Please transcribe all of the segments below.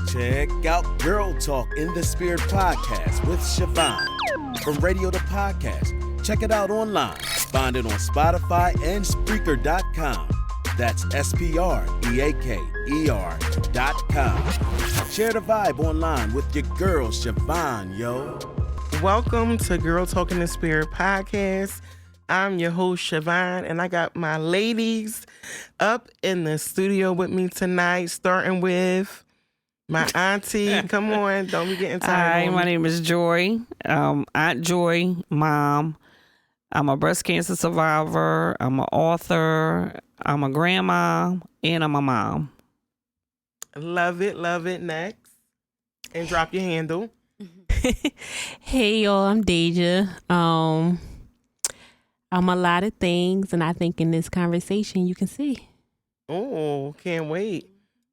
Check out Girl Talk in the Spirit podcast with Siobhan. From radio to podcast, check it out online. Find it on Spotify and Spreaker.com. That's SPREAKER.com. Share the vibe online with your girl, Siobhan, yo. Welcome to Girl Talk in the Spirit podcast. I'm your host, Siobhan, and I got my ladies up in the studio with me tonight, starting with my auntie. Come on, don't be getting tired. Hi, my name is Joy. Aunt Joy, mom. I'm a breast cancer survivor. I'm an author. I'm a grandma, and I'm a mom. Love it, love it. Next. And drop your handle. Hey, y'all, I'm Deja. I'm a lot of things, and I think in this conversation you can see. Oh, can't wait.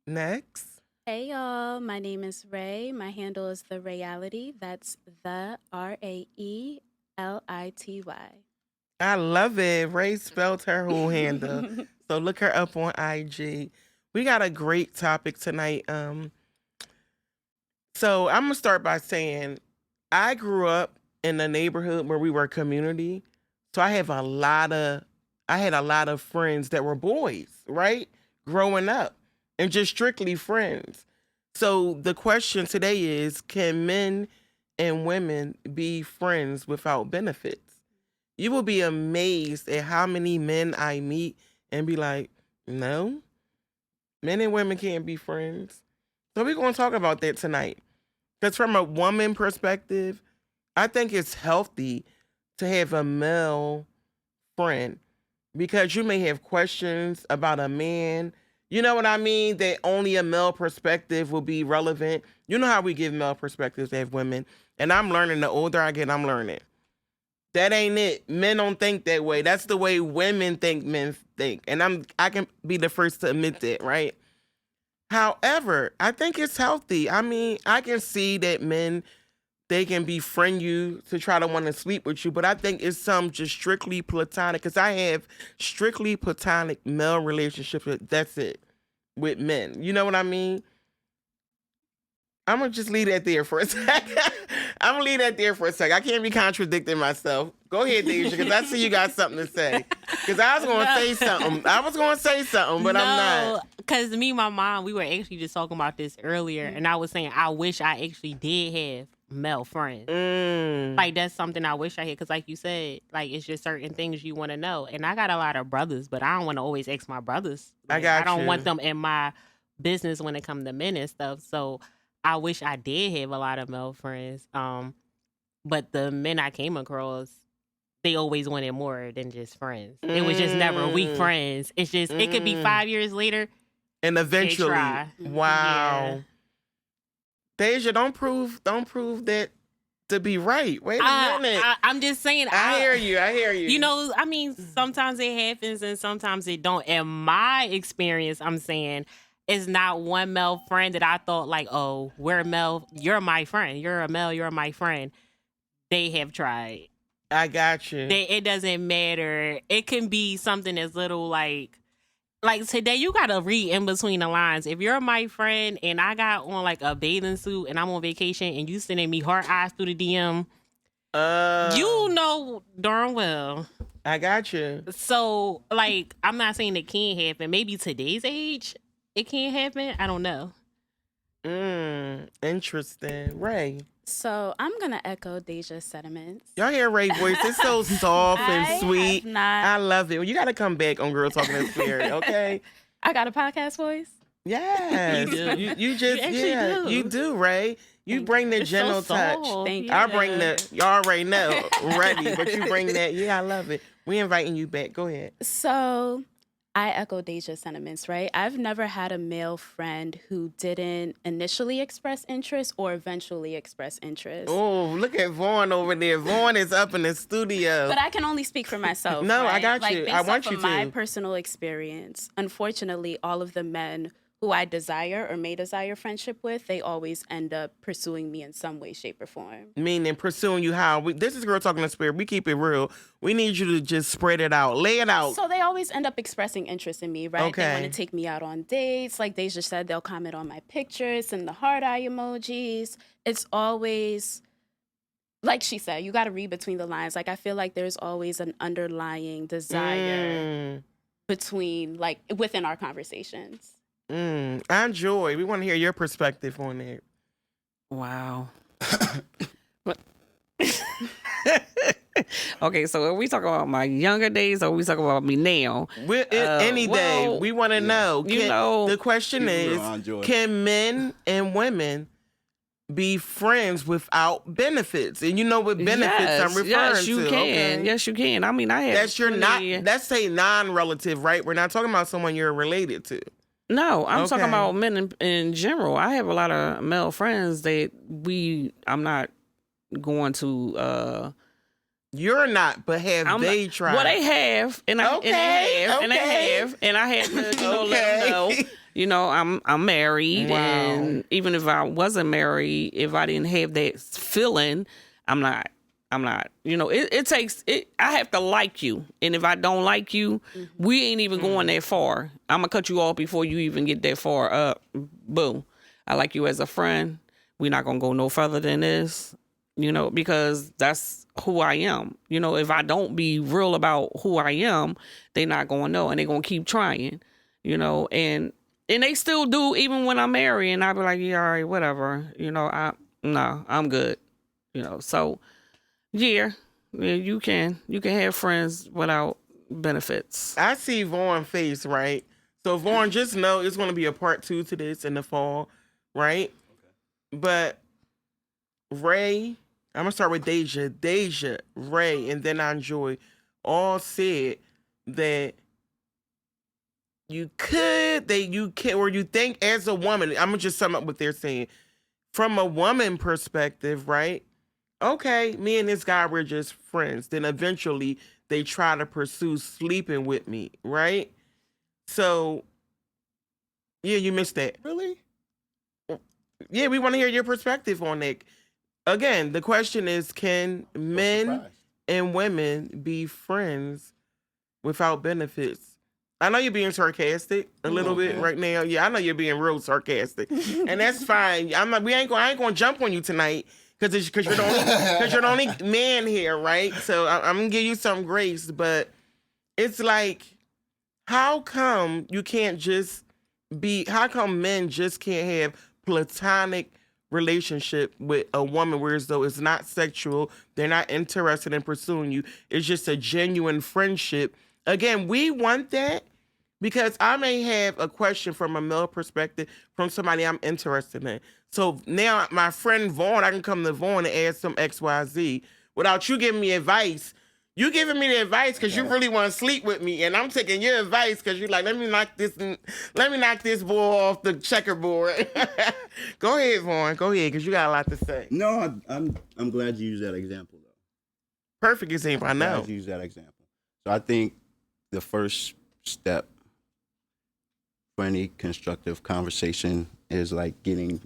Next. Hey y'all, my name is Ray. My handle is The Reality. That's the RAELITY. I love it. Ray spelled her whole handle. So look her up on IG. We got a great topic tonight. So I'm gonna start by saying I grew up in a neighborhood where we were a community. So I had a lot of friends that were boys, right? Growing up. And just strictly friends. So the question today is, can men and women be friends without benefits? You will be amazed at how many men I meet and be like, no, men and women can't be friends. So we're going to talk about that tonight. Because from a woman perspective, I think it's healthy to have a male friend because you may have questions about a man. You know what I mean? That only a male perspective will be relevant. You know how we give male perspectives as women. And I'm learning. The older I get, I'm learning. That ain't it. Men don't think that way. That's the way women think men think. And I can be the first to admit that, right? However, I think it's healthy. I mean, I can see that men, they can befriend you to try to want to sleep with you, but I think it's some just strictly platonic, because I have strictly platonic male relationships. That's it, with men. You know what I mean? I'm going to just leave that there for a second. I'm going to leave that there for a second. I can't be contradicting myself. Go ahead, Deja, because I see you got something to say. Because I was going to say something. But I'm not. Because me and my mom, we were actually just talking about this earlier, and I was saying I wish I actually did have male friends. Like, that's something I wish I had, because like you said, like, it's just certain things you want to know. And I got a lot of brothers, but I don't want to always ask my brothers. Like, I don't want them in my business when it comes to men and stuff. So I wish I did have a lot of male friends. But the men I came across, they always wanted more than just friends. It was just never we friends. It's just, it could be 5 years later. And eventually, wow. Yeah. Deja, don't prove that to be right. Wait a minute. I'm just saying. I hear you. You know, I mean, sometimes it happens and sometimes it don't. In my experience, I'm saying it's not one male friend that I thought like, oh, we're male, you're my friend. You're a male, you're my friend. They have tried. I got you. It doesn't matter. It can be something as little like today, you gotta read in between the lines. If you're my friend and I got on like a bathing suit and I'm on vacation and you sending me hard eyes through the DM, you know darn well. I got you. So, like, I'm not saying it can't happen. Maybe today's age, it can't happen. I don't know. Interesting. Ray. So I'm going to echo Deja's sentiments. Y'all hear Ray's voice? It's so soft and sweet. I love it. Well, you got to come back on Girl Talking in the Spirit, okay? I got a podcast voice? Yes. You do. You just, do. You do, Ray. You bring the gentle touch. Thank you. I bring y'all already know, ready, but you bring that. Yeah, I love it. We inviting you back. Go ahead. So I echo Deja's sentiments, right? I've never had a male friend who didn't initially express interest or eventually express interest. Oh, look at Vaughn over there. Vaughn is up in the studio. But I can only speak for myself. No, right? I got you. Based I want off you of to. my personal experience, unfortunately, all of the men who I desire or may desire friendship with, they always end up pursuing me in some way, shape, or form. Meaning pursuing you how? This is Girl Talking in Spirit. We keep it real. We need you to just spread it out. Lay it out. So they always end up expressing interest in me, right? Okay. They want to take me out on dates. Like Deja said, they'll comment on my pictures and the heart eye emojis. It's always, like she said, you got to read between the lines. Like I feel like there's always an underlying desire between, like, within our conversations. Joy, we want to hear your perspective on it. Wow. Okay, so are we talking about my younger days or are we talking about me now? Any day. We want to know. The question is, can men and women be friends without benefits? And you know what benefits I'm referring to. Yes, you can. Okay. Yes, you can. I mean, I have. That's a non-relative, right? We're not talking about someone you're related to. No, I'm talking about men in general. I have a lot of male friends that I'm not going to. You're not, but they tried? Well, they have, and I had to let them know. You know, I'm married, and even if I wasn't married, if I didn't have that feeling, I'm not. You know, it takes it. I have to like you, and if I don't like you, we ain't even going that far. I'm gonna cut you off before you even get that far. Boom. I like you as a friend. We're not gonna go no further than this. You know, because that's who I am. You know, if I don't be real about who I am, they not gonna know, and they gonna keep trying. You know, and they still do even when I'm married, and I be like, yeah, all right, whatever. You know, I'm good. You know, so. Yeah, you can have friends without benefits. I see Vaughn's face, right? So Vaughn, just know it's going to be a part 2 to this in the fall, right? Okay. But Ray, I'm going to start with Deja, Ray, and then Joy, all said that you can, or you think as a woman, I'm going to just sum up what they're saying. From a woman perspective, right? Okay, me and this guy, we're just friends. Then eventually they try to pursue sleeping with me, right? So, yeah, you missed that. Really? Yeah, we want to hear your perspective on it. Again, the question is, can men and women be friends without benefits? I know you're being sarcastic a little bit right now. Yeah, I know you're being real sarcastic. And that's fine. I ain't gonna jump on you tonight. Because you're the only man here, right? So I'm gonna give you some grace, but it's like, how come you can't just be? How come men just can't have platonic relationship with a woman, whereas though it's not sexual, they're not interested in pursuing you. It's just a genuine friendship. Again, we want that because I may have a question from a male perspective from somebody I'm interested in. So now my friend Vaughn, I can come to Vaughn and ask some XYZ without you giving me advice. You giving me the advice because you really want to sleep with me, and I'm taking your advice because you're like, let me knock this ball off the checkerboard. Go ahead, Vaughn. Go ahead, because you got a lot to say. No, I'm glad you used that example though. Perfect example. I know. Glad you used that example. So I think the first step for any constructive conversation is like getting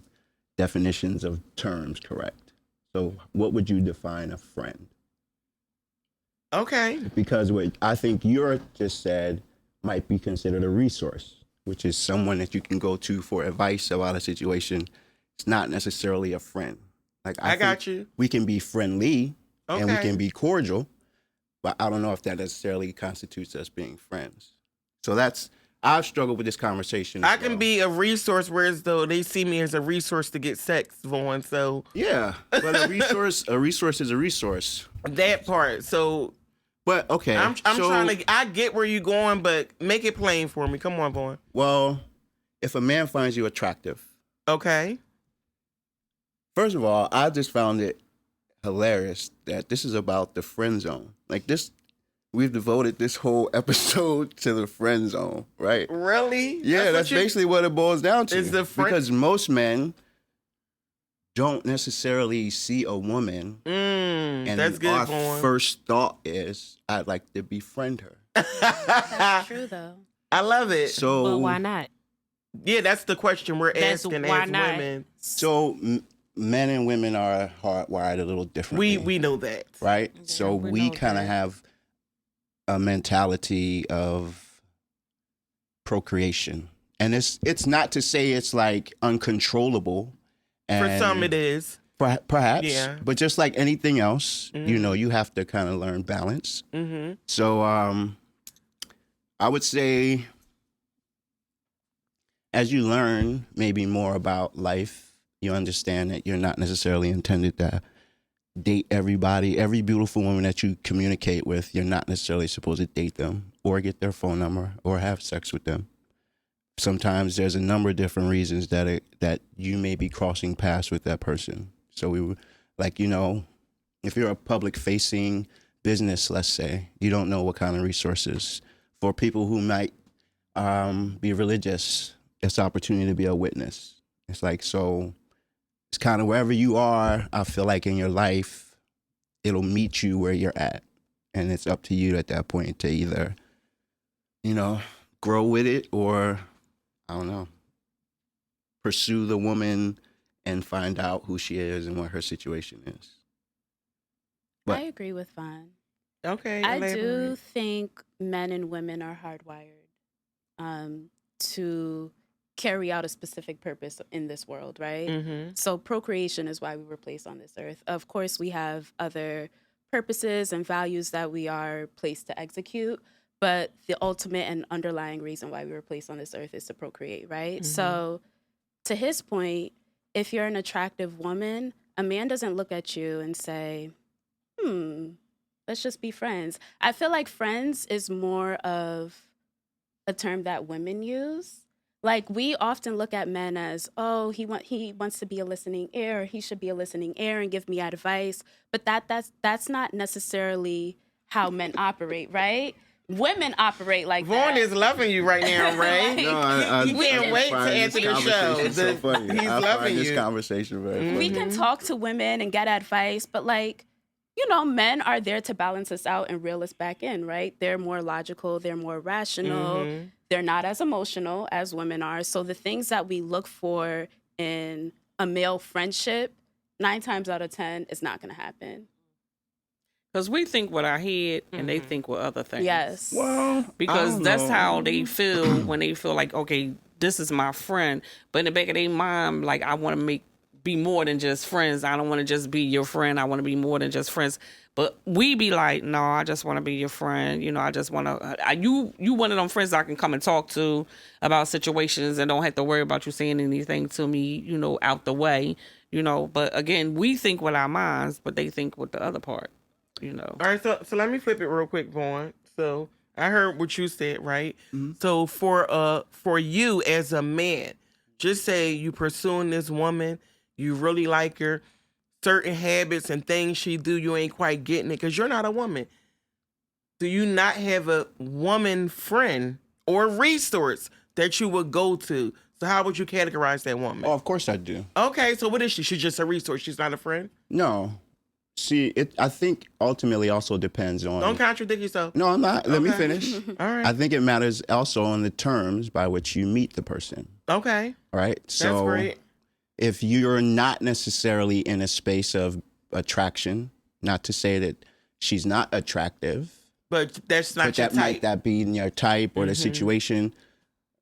definitions of terms correct. So what would you define a friend? Okay. Because what I think you just said might be considered a resource, which is someone that you can go to for advice about a situation. It's not necessarily a friend. Like I got you. We can be friendly and we can be cordial, but I don't know if that necessarily constitutes us being friends. So I've struggled with this conversation. I can be a resource, whereas though they see me as a resource to get sex, Vaughn. So yeah, but a resource is a resource. That part. So, but okay, I'm trying to. I get where you're going, but make it plain for me. Come on, Vaughn. Well, if a man finds you attractive, okay. First of all, I just found it hilarious that this is about the friend zone. Like this. We've devoted this whole episode to the friend zone, right? Really? Yeah, that's basically what it boils down to. Is the because most men don't necessarily see a woman, and that's good, our Vaughn. first thought is, I'd like to befriend her. That's true, though. I love it. So, but why not? Yeah, that's the question we're asking why as not? women. So men and women are hardwired a little differently. We know that. Right? Yeah, So we we know kind of that. have a mentality of procreation. And it's not to say it's like uncontrollable. For And some, it is. Perhaps. Yeah. But just like anything else, you know, you have to kind of learn balance. Mm-hmm. So I would say as you learn maybe more about life, you understand that you're not necessarily intended to date everybody. Every beautiful woman that you communicate with, you're not necessarily supposed to date them or get their phone number or have sex with them. Sometimes there's a number of different reasons that you may be crossing paths with that person. So we would, like, you know, if you're a public facing business, let's say, you don't know what kind of resources. For people who might be religious, it's an opportunity to be a witness. It's like, so it's kind of wherever you are, I feel like in your life, it'll meet you where you're at. And it's up to you at that point to either, you know, grow with it or, I don't know, pursue the woman and find out who she is and what her situation is. But I agree with Vaughn. Okay. I do elaborate. think men and women are hardwired to carry out a specific purpose in this world, right? Mm-hmm. So procreation is why we were placed on this earth. Of course, we have other purposes and values that we are placed to execute, but the ultimate and underlying reason why we were placed on this earth is to procreate, right? So to his point, if you're an attractive woman, a man doesn't look at you and say, let's just be friends. I feel like friends is more of a term that women use. Like, we often look at men as, oh, he wants to be a listening ear, or he should be a listening ear and give me advice. But that's not necessarily how men operate, right? Women operate like Vaughn that. is loving you right now, Ray. No, He can't wait to answer the show. So funny. He's I loving find this you. conversation very funny. We can talk to women and get advice, but like, you know, men are there to balance us out and reel us back in, right? They're more logical, they're more rational, they're not as emotional as women are. So the things that we look for in a male friendship, 9 times out of 10, is not going to happen. Because we think with our head and they think with other things. Yes. Well, Because that's how they feel when they feel like, okay, this is my friend. But in the back of their mind, like, I want to be more than just friends. I don't want to just be your friend. I want to be more than just friends. But we be like, no, I just want to be your friend. You know, I just want to, you one of them friends I can come and talk to about situations and don't have to worry about you saying anything to me, you know, out the way, you know. But again, we think with our minds, but they think with the other part, you know. All right, so let me flip it real quick, Vaughn. So I heard what you said, right? So for you as a man, just say you pursuing this woman, you really like her, certain habits and things she do, you ain't quite getting it because you're not a woman. Do you not have a woman friend or resource that you would go to? So how would you categorize that woman? Oh, of course I do. Okay, so what is she? She's just a resource. She's not a friend? No. See, I think ultimately also depends on... Don't contradict yourself. No, I'm not. Let me Okay. finish. All right. I think it matters also on the terms by which you meet the person. Okay. Right? That's So great. if you're not necessarily in a space of attraction, not to say that she's not attractive, But that's not but your that might type. that be in your type or the situation,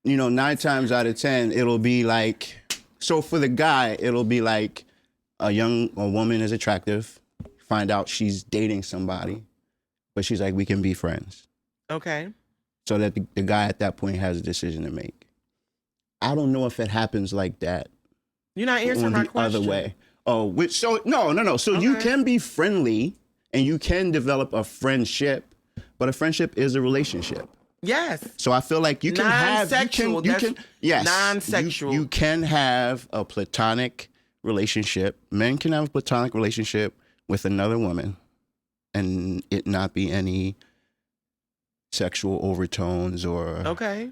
you know, 9 times out of 10, it'll be like, so for the guy, it'll be like a woman is attractive, find out she's dating somebody, but she's like, we can be friends. Okay. So that the guy at that point has a decision to make. I don't know if it happens like that. You're not answering On my the question. other way. Oh, so no. So you Okay. can be friendly and you can develop a friendship, but a friendship is a relationship. Yes. So I feel like you can have Non-sexual, you that's can yes, non-sexual. You can have a platonic relationship. Men can have a platonic relationship with another woman, and it not be any sexual overtones or Okay.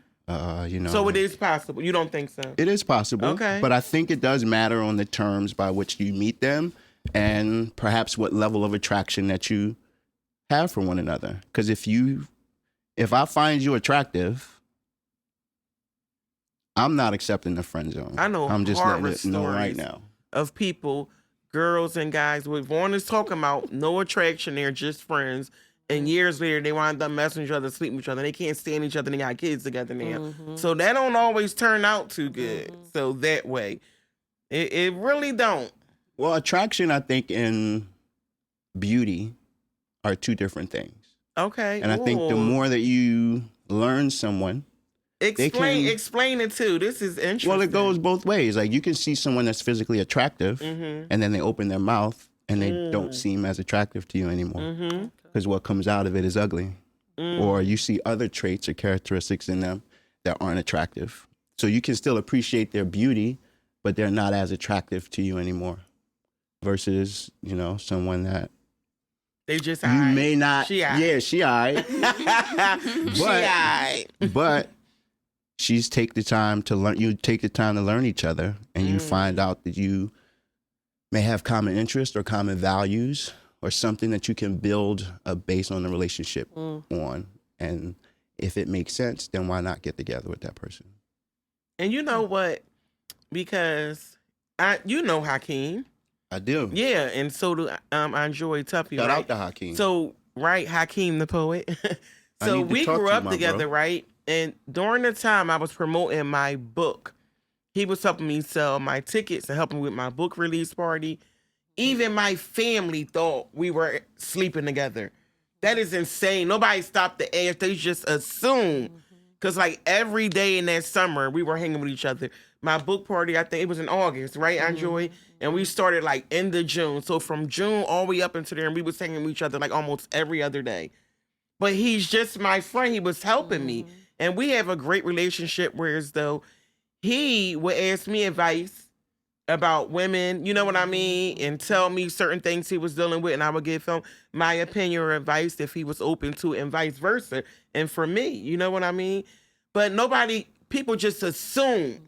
you know. So it is possible. You don't think so? It is possible. Okay. But I think it does matter on the terms by which you meet them and perhaps what level of attraction that you have for one another. Because if I find you attractive, I'm not accepting the friend zone. I know I'm just letting horror it know right stories now. of people, girls and guys, what Vaughn is talking about, no attraction, they're just friends. And years later, they wind up messing each other, sleeping with each other. They can't stand each other. They got kids together now. So that don't always turn out too good. So that way, it really don't. Well, attraction, I think, and beauty are two different things. Okay. And I think the more that you learn someone, explain it too. This is interesting. well, it goes both ways. Like you can see someone that's physically attractive, and then they open their mouth and they don't seem as attractive to you anymore because what comes out of it is ugly. Or you see other traits or characteristics in them that aren't attractive. So you can still appreciate their beauty, but they're not as attractive to you anymore. Versus, someone that they just you may not. She aight. But she's take the time to learn. You take the time to learn each other, and you find out that you may have common interests or common values or something that you can build a base on the relationship on. And if it makes sense, then why not get together with that person? And you know what? Because Hakeem. I do. Yeah, and so do I enjoy Tuffy. Shout right? out to Hakeem. So, right, Hakeem the poet. So we grew up together, right? And during the time I was promoting my book, he was helping me sell my tickets and helping with my book release party. Even my family thought we were sleeping together. That is insane. Nobody stopped to ask. They just assumed. Because like every day in that summer, we were hanging with each other. My book party, I think it was in August, right, Enjoy? And we started like end of June. So from June all the way up into there, and we was hanging with each other like almost every other day. But he's just my friend. He was helping me. And we have a great relationship, whereas though he would ask me advice about women, you know what I mean? And tell me certain things he was dealing with, and I would give him my opinion or advice if he was open to it, and vice versa. And for me, you know what I mean? But people just assume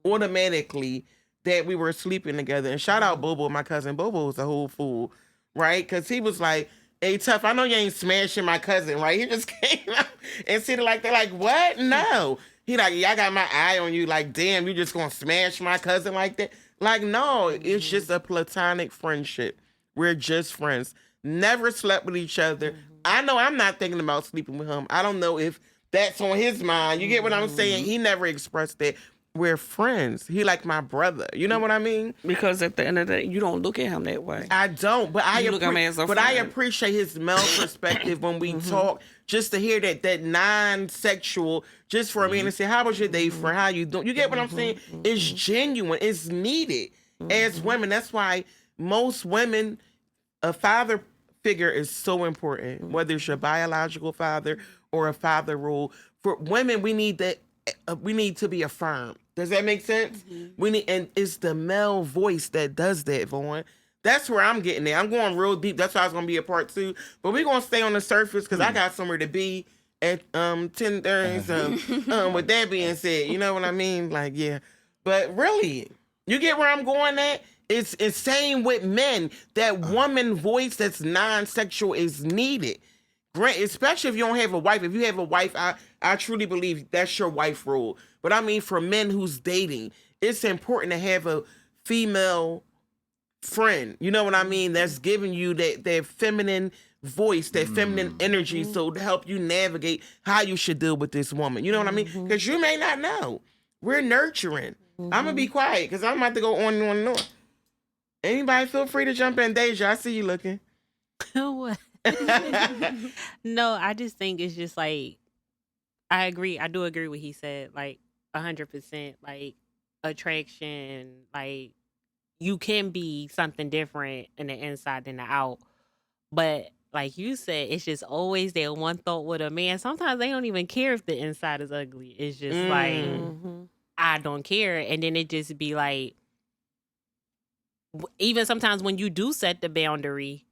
automatically that we were sleeping together. And shout out Bobo, my cousin. Bobo was a whole fool, right? Because he was like, hey, Tough, I know you ain't smashing my cousin, right? He just came out and said it like that, like, what? No. He like, yeah, I got my eye on you. Like, damn, you just gonna smash my cousin like that? Like, no, it's just a platonic friendship. We're just friends. Never slept with each other. I know I'm not thinking about sleeping with him. I don't know if that's on his mind. You get what I'm saying? He never expressed that. We're friends. He like my brother. You know what I mean? Because at the end of the day, you don't look at him that way. I don't, but I appreciate his male perspective when we talk. Just to hear that non-sexual, just for a minute, and say, "How was your day, friend? How you doing?" You get what I'm saying? It's genuine. It's needed as women. That's why most women, a father figure is so important. Whether it's your biological father or a father role, for women, we need that. We need to be affirmed. Does that make sense? And it's the male voice that does that, Vaughn. That's where I'm getting at. I'm going real deep. That's why it's gonna be a part 2. But we're gonna stay on the surface because I got somewhere to be at 10:30. So with that being said, you know what I mean? Like, yeah. But really, you get where I'm going at? It's same with men. That woman voice that's non-sexual is needed. Great, especially if you don't have a wife. If you have a wife, I truly believe that's your wife role. But I mean, for men who's dating, it's important to have a female friend. You know what I mean? That's giving you that feminine voice, that feminine energy, so to help you navigate how you should deal with this woman. You know what I mean? Because you may not know. We're nurturing. I'm gonna be quiet because I'm about to go on and on and on. Anybody feel free to jump in, Deja. I see you looking. What? No, I just think it's just like, I agree. I do agree with what he said, like 100%, like attraction, like you can be something different in the inside than the out. But like you said, it's just always that one thought with a man. Sometimes they don't even care if the inside is ugly. It's just like, I don't care. And then it just be like, even sometimes when you do set the boundary,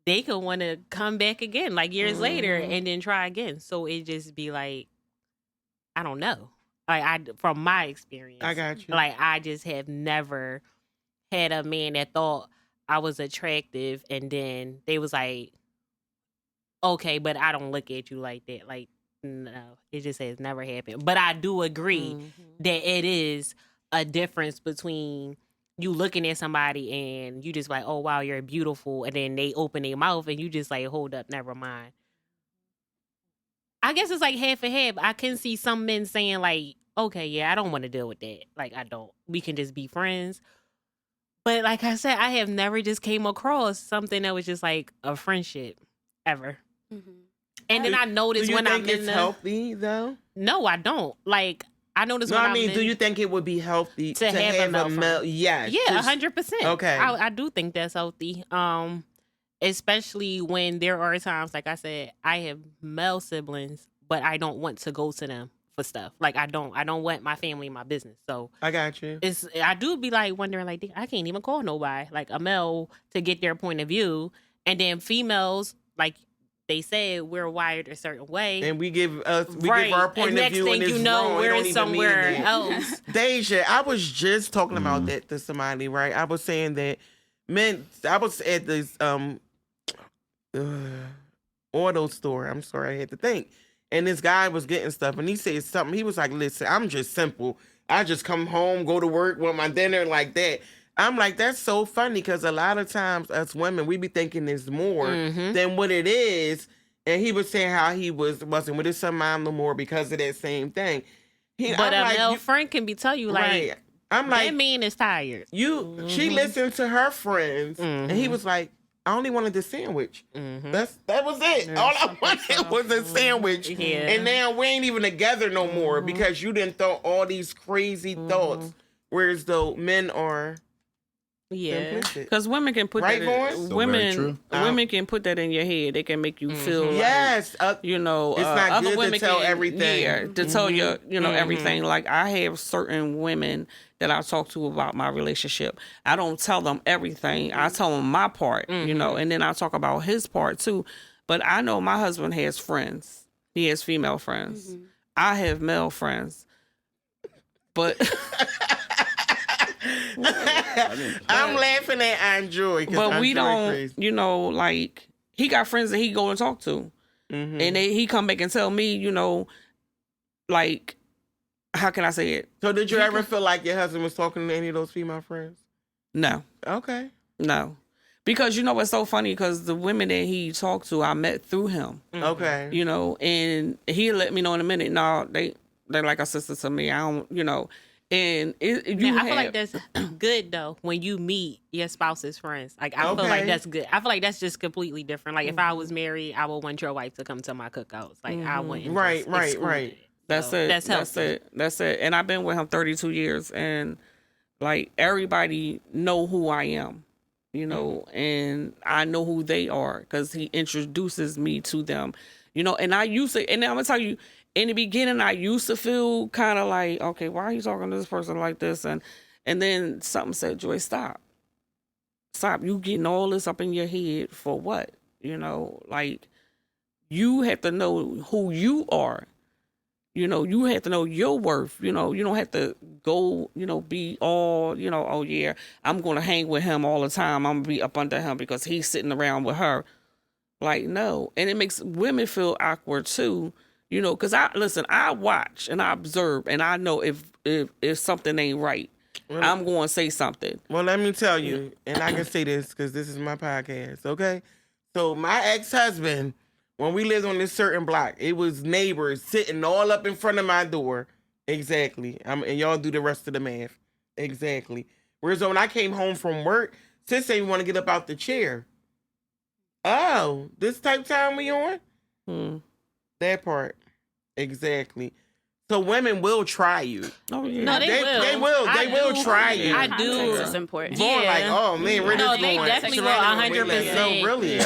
they could want to come back again, like years later, and then try again. So it just be like, I don't know. Like from my experience, I got you. Like I just have never had a man that thought I was attractive, and then they was like, okay, but I don't look at you like that. Like No, it just has never happened. But I do agree that it is a difference between you looking at somebody and you just like, oh wow, you're beautiful, and then they open their mouth and you just like, hold up, never mind. I guess it's like half and half. I can see some men saying like, okay, yeah, I don't want to deal with that. Like, I don't. We can just be friends. But like I said, I have never just came across something that was just like a friendship ever. Mm-hmm. And then I noticed when I'm in it's healthy though? No, I don't. Like, I noticed No, when I mean, I'm do you think it would be healthy to have a male friend? Yes. Yeah, 100%. Okay. I do think that's healthy. Especially when there are times, like I said, I have male siblings, but I don't want to go to them for stuff. Like, I don't want my family in my business. So I got you. I do be like wondering, like, I can't even call nobody, like a male, to get their point of view. And then females, like they said, we're wired a certain way. And we give our point and of view, and next thing you know, we're somewhere else. Deja, I was just talking about that to somebody, right? I was saying that I was at this auto store. I'm sorry, I had to think. And this guy was getting stuff, and he said something. He was like, listen, I'm just simple. I just come home, go to work, want my dinner, like that. I'm like, that's so funny, because a lot of times us women, we be thinking there's more than what it is. And he was saying how he wasn't with his son mom no more because of that same thing. But a male friend can tell you, like, right. I'm like, that man is tired. She listened to her friends, and he was like, I only wanted the sandwich. That was it. All I wanted was a sandwich. Yeah. And now we ain't even together no more because you didn't throw all these crazy thoughts. Whereas though men are simplistic. Because women can put Right, that Vaughn? So very true. women can put that in your head. They can make you feel Yes. you know, It's not other good to women tell can, everything. Yeah, to tell you, you know, everything. Like, I have certain women that I talk to about my relationship. I don't tell them everything. I tell them my part, you know, and then I talk about his part too. But I know my husband has friends. He has female friends. I have male friends. But I'm laughing at Andre. But we don't, you know, like, he got friends that he go and talk to. And he come back and tell me, you know, like, how can I say it? So did you ever feel like your husband was talking to any of those female friends? No. Okay. No. Because, you know, it's so funny, because the women that he talked to, I met through him. Okay. You know, and he let me know in a minute, no, they're like a sister to me. I don't, you know. And I feel like that's good though when you meet your spouse's friends. Like, I feel like that's good. I feel like that's just completely different. Like, if I was married, I would want your wife to come to my cookouts. Like, I wouldn't. Right. It. That's So, it. That's it. And I've been with him 32 years, and like, everybody know who I am, you know, and I know who they are because he introduces me to them, you know. And I used to, and I'm gonna tell you, in the beginning, I used to feel kind of like, okay, why are you talking to this person like this? And then something said, Joy, stop. You getting all this up in your head for what? You know, like, you have to know who you are. You know, you have to know your worth. You know, you don't have to go, you know, be all, you know, oh yeah, I'm going to hang with him all the time. I'm going to be up under him because he's sitting around with her. Like, no. And it makes women feel awkward too, you know, because I watch and I observe, and I know if something ain't right, I'm going to say something. Well, let me tell you, and I can say this because this is my podcast, okay? So my ex-husband, when we lived on this certain block, it was neighbors sitting all up in front of my door. Exactly. And y'all do the rest of the math. Exactly. Whereas when I came home from work, sis didn't want to get up out the chair. Oh, this type time we on? That part. Exactly. So women will try you. Oh yeah. No, they will. They will try you. I do. Context is important. More like, oh man, where No, this they going? definitely will Like, 100%. no, really.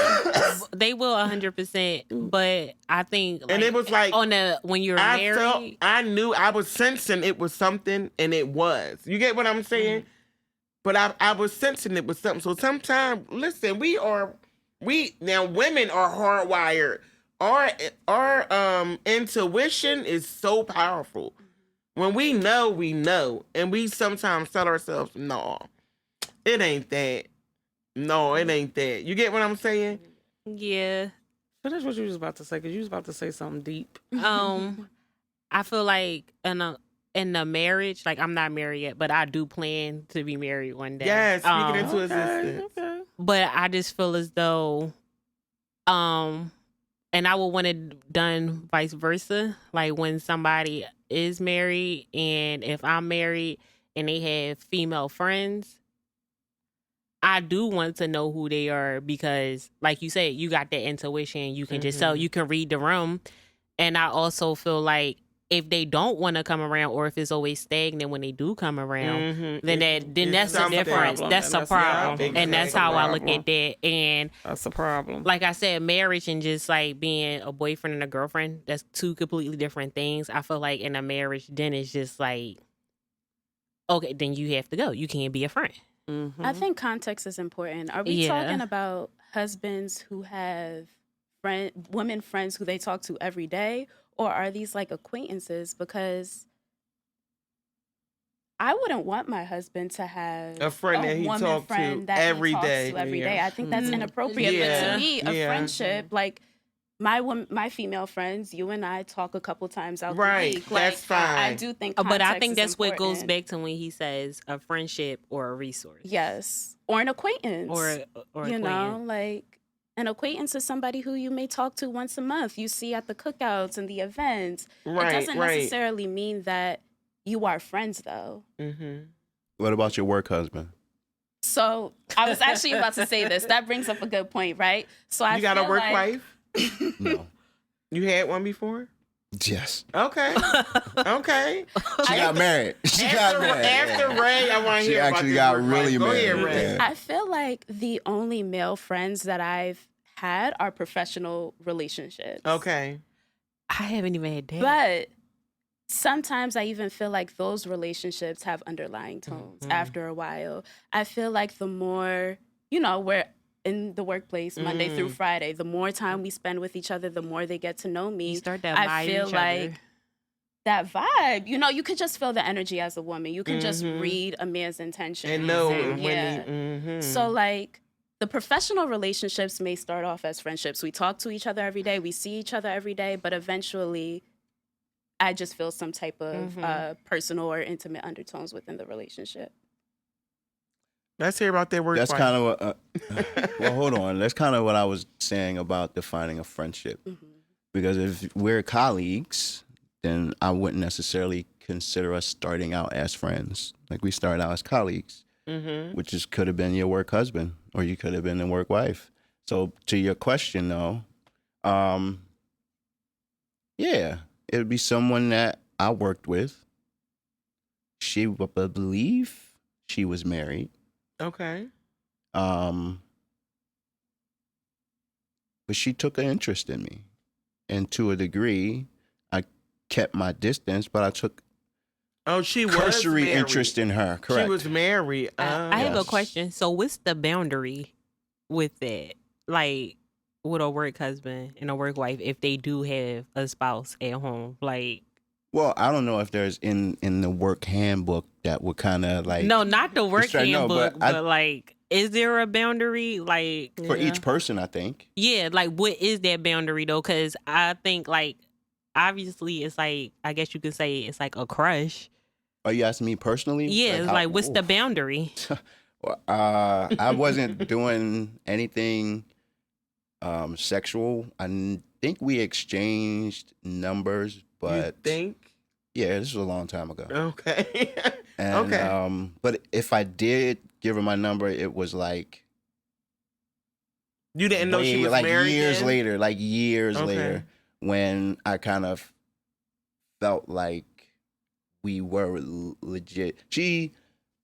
They will 100%. But I think, like, And it was like, when you're I married, I was sensing it was something, and it was. You get what I'm saying? But I was sensing it was something. So sometimes, listen, now women are hardwired. Our intuition is so powerful. When we know, and we sometimes tell ourselves, no, it ain't that. No, it ain't that. You get what I'm saying? yeah. Finish what you was about to say, because you was about to say something deep. I feel like in a marriage, like I'm not married yet, but I do plan to be married one day. Yes, speaking into existence. Okay. But I just feel as though, and I would want it done vice versa. Like when somebody is married, and if I'm married and they have female friends, I do want to know who they are because, like you said, you got that intuition. You can just tell, you can read the room. And I also feel like if they don't want to come around, or if it's always stagnant when they do come around, then that's a difference. That's a problem. And that's how I look at that. And that's a problem. Like I said, marriage and just like being a boyfriend and a girlfriend, that's two completely different things. I feel like in a marriage, then it's just like, okay, then you have to go. You can't be a friend. I think context is important. Are we talking about husbands who have women friends who they talk to every day, or are these like acquaintances? Because I wouldn't want my husband to have a friend that he talks to every day. I think that's inappropriate. But to me, a friendship, like my female friends, you and I talk a couple times out the week. Like, that's fine. I do think but I think that's what goes back to when he says a friendship or a resource. Yes. Or an acquaintance. Or you know, like an acquaintance is somebody who you may talk to once a month. You see at the cookouts and the events. It doesn't necessarily mean that you are friends, though. What about your work husband? So I was actually about to say this. That brings up a good point, right? So you got a work wife? No. You had one before? Yes. Okay. Okay. She got married. After Ray, I want to hear about this. She actually got really Go married. ahead, Ray. Yeah. I feel like the only male friends that I've had are professional relationships. Okay. I haven't even had that. But sometimes I even feel like those relationships have underlying tones after a while. I feel like the more, we're in the workplace Monday through Friday, the more time we spend with each other, the more they get to know me. You start that I feel like that vibe. You could just feel the energy as a woman. You can just read a man's intentions. And know when So like the professional relationships may start off as friendships. We talk to each other every day. We see each other every day. But eventually, I just feel some type of personal or intimate undertones within the relationship. Let's hear about that work. That's kind of what, well, hold on. That's kind of what I was saying about defining a friendship. Because if we're colleagues, then I wouldn't necessarily consider us starting out as friends. Like we started out as colleagues, which could have been your work husband, or you could have been a work wife. So to your question, though, yeah, it would be someone that I worked with. She, I believe, she was married. Okay. But she took an interest in me. And to a degree, I kept my distance, but I took she was cursory married. Interest in her. Correct. She was married. I have a question. So what's the boundary with that? Like with a work husband and a work wife, if they do have a spouse at home, like. Well, I don't know if there's in the work handbook that would kind of like. No, not the work handbook, but like, is there a boundary? Like. For each person, I think. Yeah, like, what is that boundary, though? Because I think, like, obviously, it's like, I guess you could say it's like a crush. Are you asking me personally? Yeah, it's like what's the boundary? Well, I wasn't doing anything sexual. I think we exchanged numbers, but. You think? Yeah, this was a long time ago. Okay. And, okay. But if I did give her my number, it was like. You didn't know she was married? Years later, when I kind of felt like we were legit. She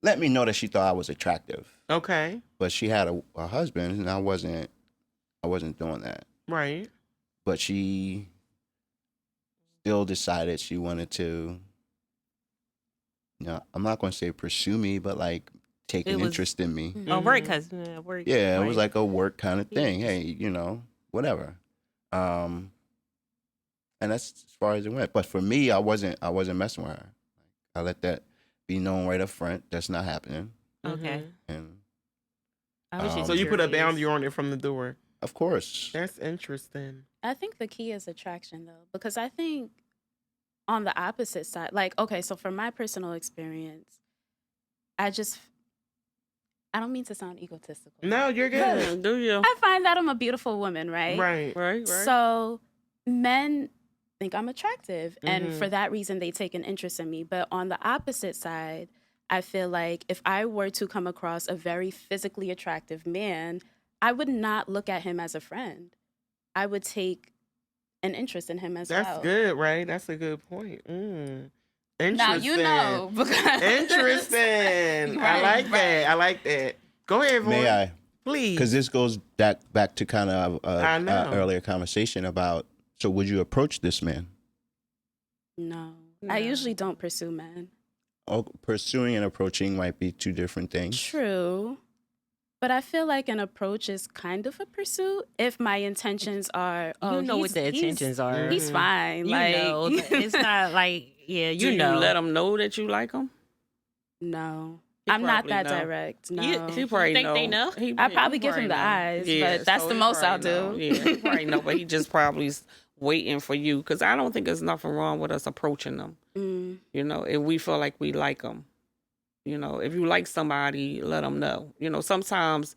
let me know that she thought I was attractive. Okay. But she had a husband, and I wasn't doing that. Right. But she still decided she wanted to, I'm not going to say pursue me, but like take an interest in me. A work husband. Yeah, right. It was like a work kind of thing. Hey, whatever. And that's as far as it went. But for me, I wasn't messing with her. I let that be known right up front. That's not happening. Okay. And so you put a boundary on it from the door. Of course. That's interesting. I think the key is attraction, though, because I think on the opposite side, like, okay, so from my personal experience, I don't mean to sound egotistical. No, you're good. Do you? I find that I'm a beautiful woman, right? Right. So men think I'm attractive, and Mhm. for that reason, they take an interest in me. But on the opposite side, I feel like if I were to come across a very physically attractive man, I would not look at him as a friend. I would take an interest in him as That's well. good, right? That's a good point. Interesting. Now you know because Interesting. I Right, like that. right. I like that. Go ahead, Vaughn. May I? Please. Because this goes back to kind of I know. earlier conversation about, so would you approach this man? No, I usually don't pursue men. Oh, pursuing and approaching might be two different things. True. But I feel like an approach is kind of a pursuit if my intentions are, You know what the intentions are. He's fine. You like, know, it's not like Do you know. you let them know that you like them? No. He I'm not probably that know. direct. No. He probably think know. they know? I probably give him the eyes, but that's the he most I'll probably do. know. Yeah, he probably know, but he just probably is waiting for you. Because I don't think there's nothing wrong with us approaching them. Mm. You know, if we feel like we like them. You know, if you like somebody, let them know. You know, sometimes,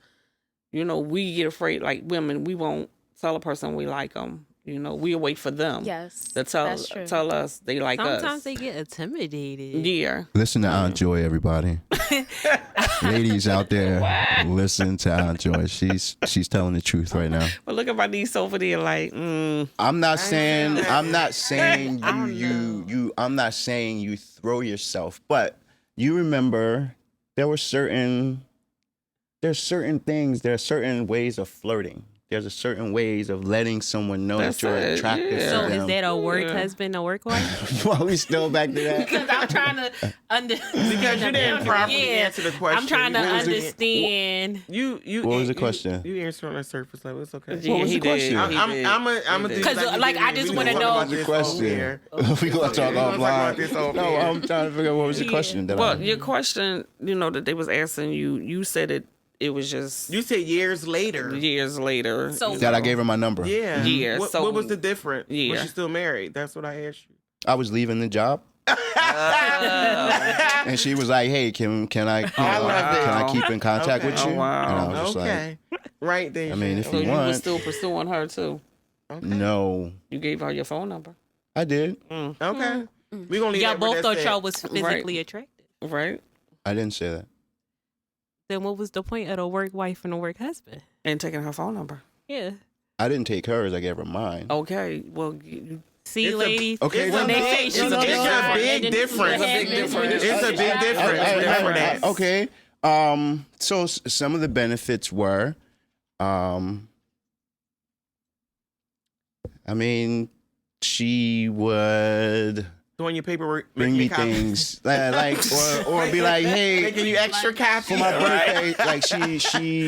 you know, we get afraid, like women, we won't tell a person we like them. You know, we'll wait for them Yes. to that's true. tell us they like us. Sometimes they get intimidated. Yeah. Listen to Aunt Joy, everybody. Ladies out there, listen to Aunt Joy. She's telling the truth right now. But look at my niece over there, like, I'm not saying I'm not saying I don't you I'm not saying you throw yourself, but you remember there's certain things, there are certain ways of flirting. There's a certain ways of letting someone know That's that you're it, attracted yeah. to So them. is that a work Yeah. husband, a work wife? While we still back to that? Because I'm trying to understand. Because you didn't properly Yeah. answer the question. I'm trying to You was- understand. You What was the you- question? You answered on a surface level. It's okay. yeah, was he the question? did. I'm He did. I'm He a did. do 'Cause, like, I just wanna know- What was the question? We gonna talk offline. No, I'm trying to figure out what was the question. Well, your question, you know, that they was asking you, you said it was just You said years later. years later. So- you that I know. gave her my number. Yeah. Yeah, What, so- what was the difference? Was Yeah. she still married? That's what I asked you. I was leaving the job, and she was like, "Hey, can I I love it. can I keep in contact Okay. with you?" Oh, wow. And I was just like, Okay. Right there. I mean, if So you you want. was still pursuing her too. Okay. "No, You gave her your phone number, I did. Okay. We're gonna leave Y'all that where both thought that's y'all at. was physically attracted. right? I didn't say that." Then what was the point of the work wife and the work husband? And taking her phone number. Yeah. I didn't take hers. I gave her mine. Okay, well, See, It's a- ladies, Okay, when no, they no, say it's she's a big difference. It's a big difference. It's a big difference. Remember that. Okay. So some of the benefits were, I mean, she would Doing your paperwork. bring me making copies. things like, or be like, hey, Making you extra copies. for my birthday, like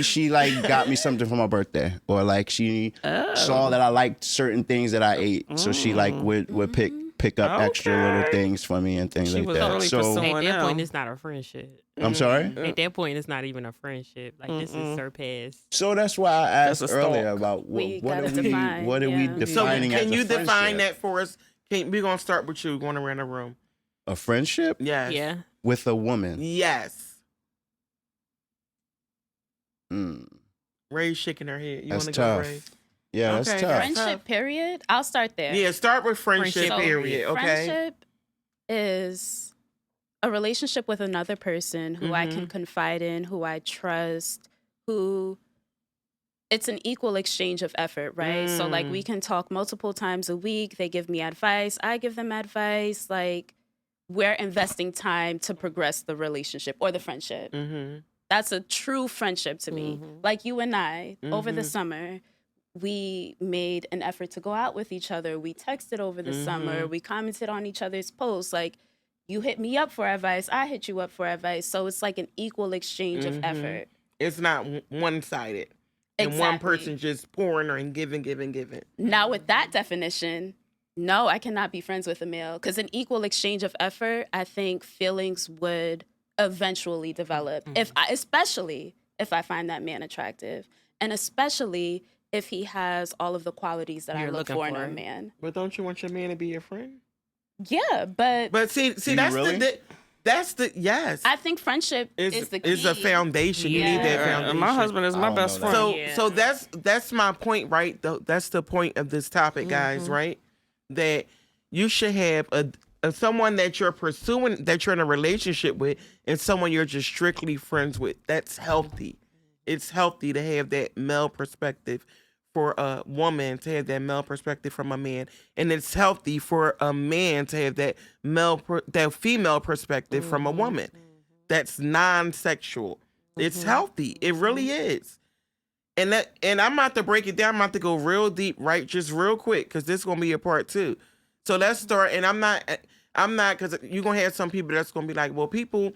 she like got me something for my birthday, or like she saw that I liked certain things that I ate, so she like would pick up extra little things for me and things She like was that. totally So pursuing at that point, them. it's not a friendship. I'm sorry. At that point, it's not even a friendship. Like this is surpassed. So that's why I asked That's a earlier stalk. about We what gotta are we define, what are we yeah. So defining as can a you define friendship? that for us? We're gonna start with you going around the room. A friendship Yes. Yeah. with a woman. Yes. Mm. Ray's shaking her head. You That's want to go, tough. Ray? Yeah, Okay, that's tough. Friendship, period. I'll start there. Yeah, start with friendship, Friendship. period. Okay. Friendship is a relationship with another person who I can confide in, who I trust, who it's an equal exchange of effort, right? So like we can talk multiple times a week. They give me advice. I give them advice. Like we're investing time to progress the relationship or the friendship. Mm-hmm. That's a true friendship to me. Like you and I, over the summer, we made an effort to go out with each other. We texted over the summer. We commented on each other's posts. Like, you hit me up for advice. I hit you up for advice. So it's like an equal exchange of effort. It's not one-sided. And one Exactly. person just pouring or and giving. Now, with that definition, no, I cannot be friends with a male because an equal exchange of effort, I think feelings would eventually develop. Especially if I find that man attractive, and especially if he has all of the qualities that I You're look looking for in for. a man. But don't you want your man to be your friend? Yeah, but But see, you that's really? that's the yes. I think friendship is the key. Is a foundation. You need that Yeah. foundation. My husband is I my don't best know friend. So that's my point, right? That's the point of this topic, guys, right? That you should have a someone that you're pursuing, that you're in a relationship with, and someone you're just strictly friends with. That's healthy. It's healthy to have that male perspective for a woman to have that male perspective from a man, and it's healthy for a man to have that that female perspective from a woman. That's non-sexual. It's healthy. It really is. And I'm about to break it down. I'm about to go real deep, right? Just real quick, because this is gonna be a part 2. So let's start. And I'm not, because you're gonna have some people that's gonna be like, well, people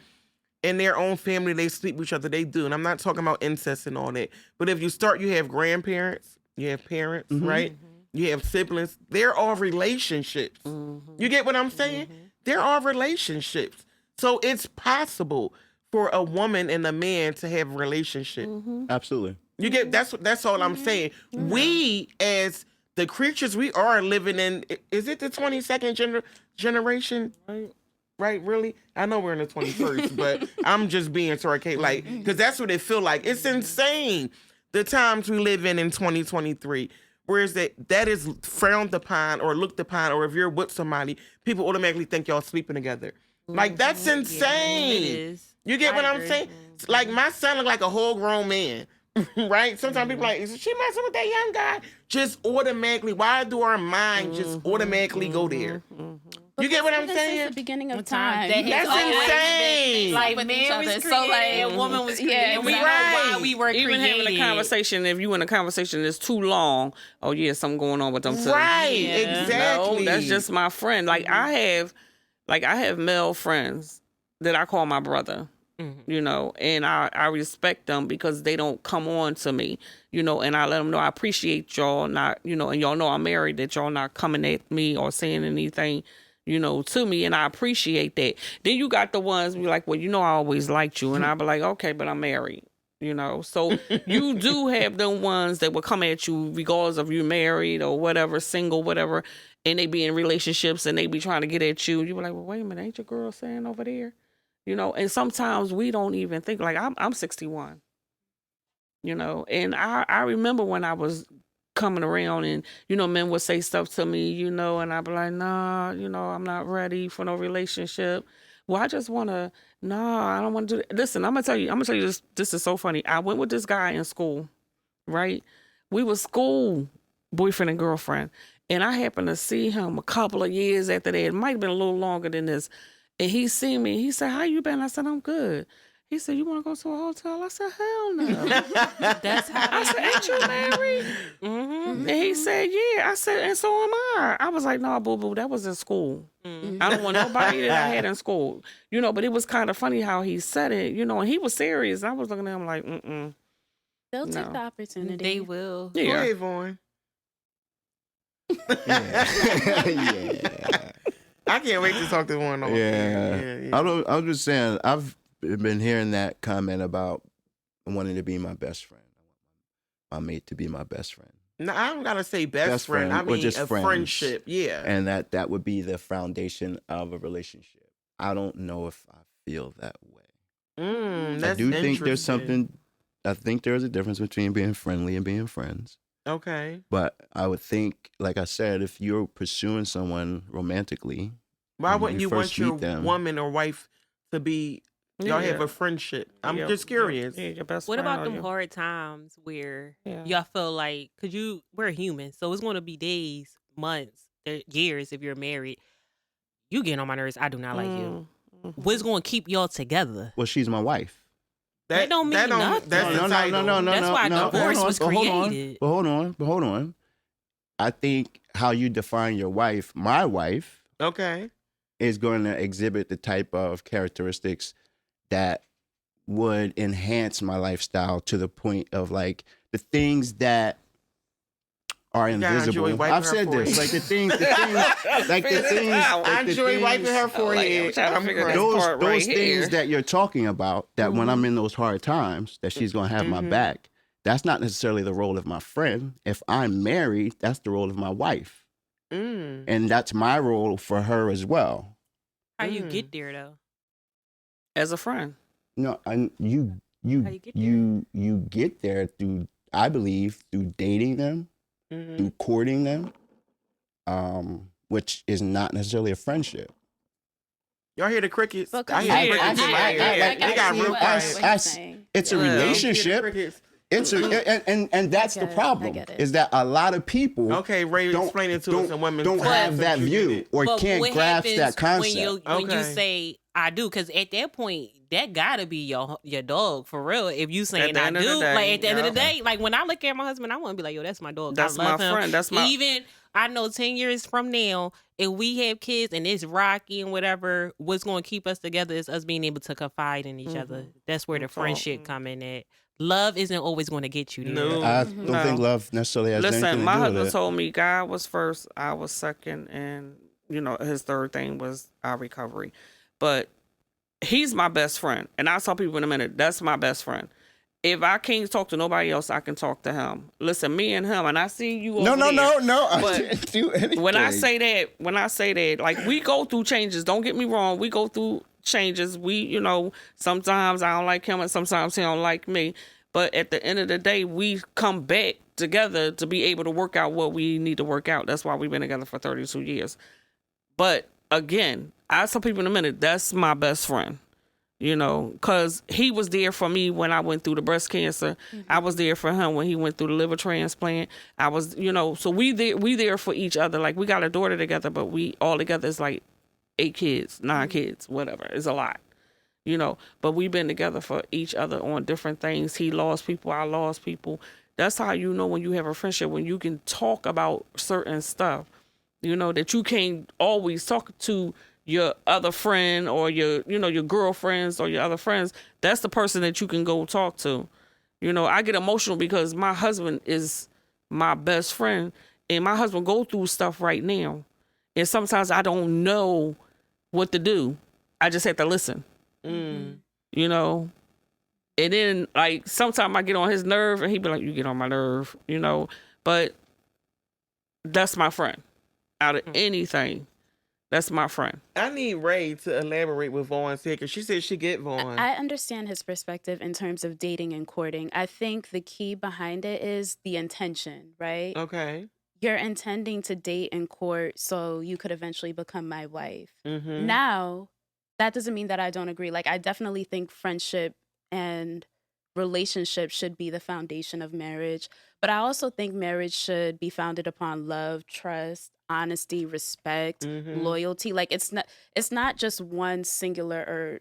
in their own family, they sleep with each other. They do. And I'm not talking about incest and all that. But if you start, you have grandparents, you have parents, right? You have siblings. They're all relationships. You get what I'm saying? They're all relationships. So it's possible for a woman and a man to have a relationship. Absolutely. You get that's all I'm saying. We as the creatures we are living in, is it the 22nd generation? Right, really? I know we're in the 21st, but I'm just being sarcastic, like, because that's what it feel like. It's insane the times we live in 2023. Whereas that is frowned upon or looked upon, or if you're with somebody, people automatically think y'all sleeping together. Like, that's insane. It is. You get what I'm agree. saying? Like, my son look like a whole grown man. Right? Sometimes people like, is she messing with that young guy? Just automatically, why do our mind just automatically go there? You get what I'm Since saying? the beginning of Time. time. That's insane. Like with man each was other. created, So, like, and woman was created. yeah, and we know right. why we were Even created. having a conversation, if you in a conversation that's too long, oh yeah, something going on with them too. Right, Yeah. exactly. No, that's just my friend. Like I have male friends that I call my brother. You know, and I respect them because they don't come on to me, you know, and I let them know I appreciate y'all not, you know, and y'all know I'm married, that y'all not coming at me or saying anything, you know, to me, and I appreciate that. Then you got the ones be like, well, you know, I always liked you, and I be like, okay, but I'm married, you know, so you do have them ones that will come at you regardless of you married or whatever, single, whatever, and they be in relationships and they be trying to get at you. You be like, well, wait a minute, ain't your girl saying over there? You know, and sometimes we don't even think, like, I'm 61, you know, and I remember when I was coming around and, you know, men would say stuff to me, you know, and I'd be like, nah, you know, I'm not ready for no relationship. Well, I just want to, nah, I don't want to do that. Listen, I'm going to tell you this is so funny. I went with this guy in school, right? We were school boyfriend and girlfriend. And I happened to see him a couple of years after that. It might have been a little longer than this. And he seen me. He said, how you been? I said, I'm good. He said, you want to go to a hotel? I said, hell no. That's how I said, ain't you married? And he said, yeah. I said, and so am I. I was like, no, boo-boo, that was in school. I don't want nobody that I had in school. You know, but it was kind of funny how he said it, you know, and he was serious. I was looking at him like, They'll take No. the opportunity. they will. Go yeah. ahead, Vaughn. Yeah. I can't wait to talk to one on. Yeah. I was just saying, I've been hearing that comment about wanting to be my best friend. I want my mate to be my best friend. No, I don't gotta say best friend. I or mean just a friends. friendship. Yeah. And that would be the foundation of a relationship. I don't know if I feel that way. That's I do think there's interesting. something, I think there's a difference between being friendly and being friends. Okay. But I would think, like I said, if you're pursuing someone romantically, Why when wouldn't you you want first your meet them- woman or wife to be? Y'all have Yeah. a friendship. I'm Yeah. just curious. Yeah, your best What friend about or them your- hard times where Yeah. y'all feel like, cause we're human, so it's going to be days, months, years if you're married. You getting on my nerves. I do not like you. What's going to keep y'all together? well, she's my wife. That don't mean nothing. That's the title. That's why divorce was created. But hold on. I think how you define your wife, my wife, Okay. is going to exhibit the type of characteristics that would enhance my lifestyle to the point of like the things that are gotta invisible. enjoy wiping I've her said this, forehead. like the things, like the things, I enjoy wiping her forehead. I'm trying to figure this those part right those things here. that you're talking about, that when I'm in those hard times, that she's gonna have my back, that's not necessarily the role of my friend. If I'm married, that's the role of my wife. And that's my role for her as well. How you get there though? As a friend. No, and you get there through, I believe, through dating them, through courting them, which is not necessarily a friendship. Y'all hear the crickets? But I hear the crickets in my ear. They got real quiet. It's a relationship. It's and that's the problem, is that a lot of people Ray, explain it to us in women don't have that view or can't grasp that concept. When you say I do, because at that point that gotta be your dog for real. If you saying I do, like at the end of the day, like when I look at my husband, I want to be like, yo, that's my dog. That's I love my him. friend. That's my even. I know 10 years from now, if we have kids and it's rocky and whatever, what's going to keep us together is us being able to confide in each other. That's where the friendship come in at. Love isn't always going to get you there. No. I don't think love necessarily has anything to do with it. Listen, my husband told me God was first, I was second, and, his third thing was our recovery. But he's my best friend. And I'll tell people in a minute, that's my best friend. If I can't talk to nobody else, I can talk to him. Listen, me and him, and I see you over there. No. I didn't do anything. When I say that, like, we go through changes. Don't get me wrong. We go through changes. We, sometimes I don't like him and sometimes he don't like me. But at the end of the day, we come back together to be able to work out what we need to work out. That's why we've been together for 32 years. But again, I tell people in a minute, that's my best friend. Because he was there for me when I went through the breast cancer. I was there for him when he went through the liver transplant. I was, so we there for each other. Like, we got a daughter together, but we all together is like 8 kids, 9 kids, whatever. It's a lot, But we've been together for each other on different things. He lost people, I lost people. That's how you know when you have a friendship, when you can talk about certain stuff, that you can't always talk to your other friend or your girlfriends or your other friends. That's the person that you can go talk to. I get emotional because my husband is my best friend and my husband go through stuff right now. And sometimes I don't know what to do. I just have to listen, And then like sometimes I get on his nerve and he be like, you get on my nerve, but that's my friend out of anything. That's my friend. I need Ray to elaborate what Vaughn said, because she said she get Vaughn. I understand his perspective in terms of dating and courting. I think the key behind it is the intention, right? Okay. You're intending to date and court so you could eventually become my wife. Now, that doesn't mean that I don't agree. Like, I definitely think friendship and relationship should be the foundation of marriage. But I also think marriage should be founded upon love, trust, honesty, respect, loyalty. Like, it's not just one singular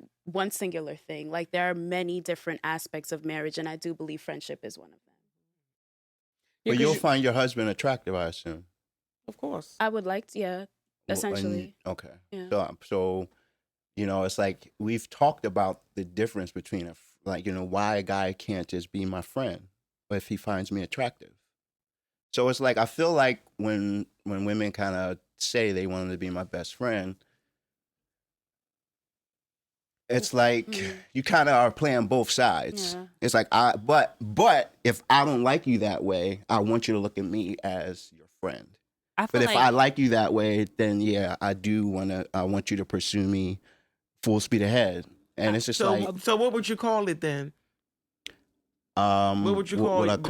thing. Like, there are many different aspects of marriage, and I do believe friendship is one of them. But you'll find your husband attractive, I assume. Of course. I would like to, yeah, essentially. Okay. Yeah. So, it's like we've talked about the difference between why a guy can't just be my friend if he finds me attractive. So it's like, I feel like when women kind of say they wanted to be my best friend, it's like you kind of are playing both sides. Yeah. It's like, but if I don't like you that way, I want you to look at me as your friend. But if I like you that way, then yeah, I want you to pursue me full speed ahead. And it's just so what would you call it then? What would you call it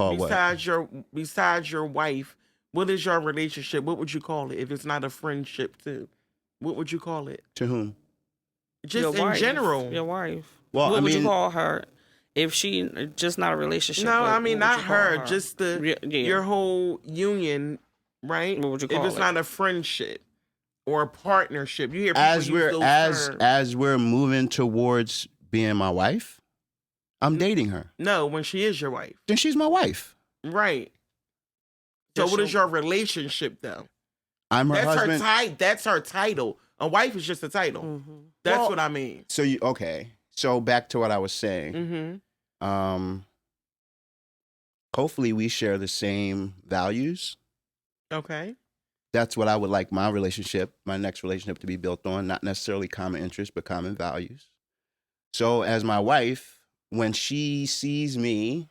besides your wife? What is your relationship? What would you call it if it's not a friendship too? What would you call it? To whom? Just in general. Your wife. Well, what would you call her if she just not a relationship? No, I mean not her. Just your whole union, right? What would you call it? If it's not a friendship or a partnership, you hear people as use those terms. As we're moving towards being my wife, I'm dating her. No, when she is your wife, then she's my wife. Right. So what is your relationship though? I'm her husband. That's her title. A wife is just a title. That's what I mean. So So back to what I was saying. Hopefully we share the same values. Okay. That's what I would like my next relationship to be built on. Not necessarily common interests, but common values. So as my wife, when she sees me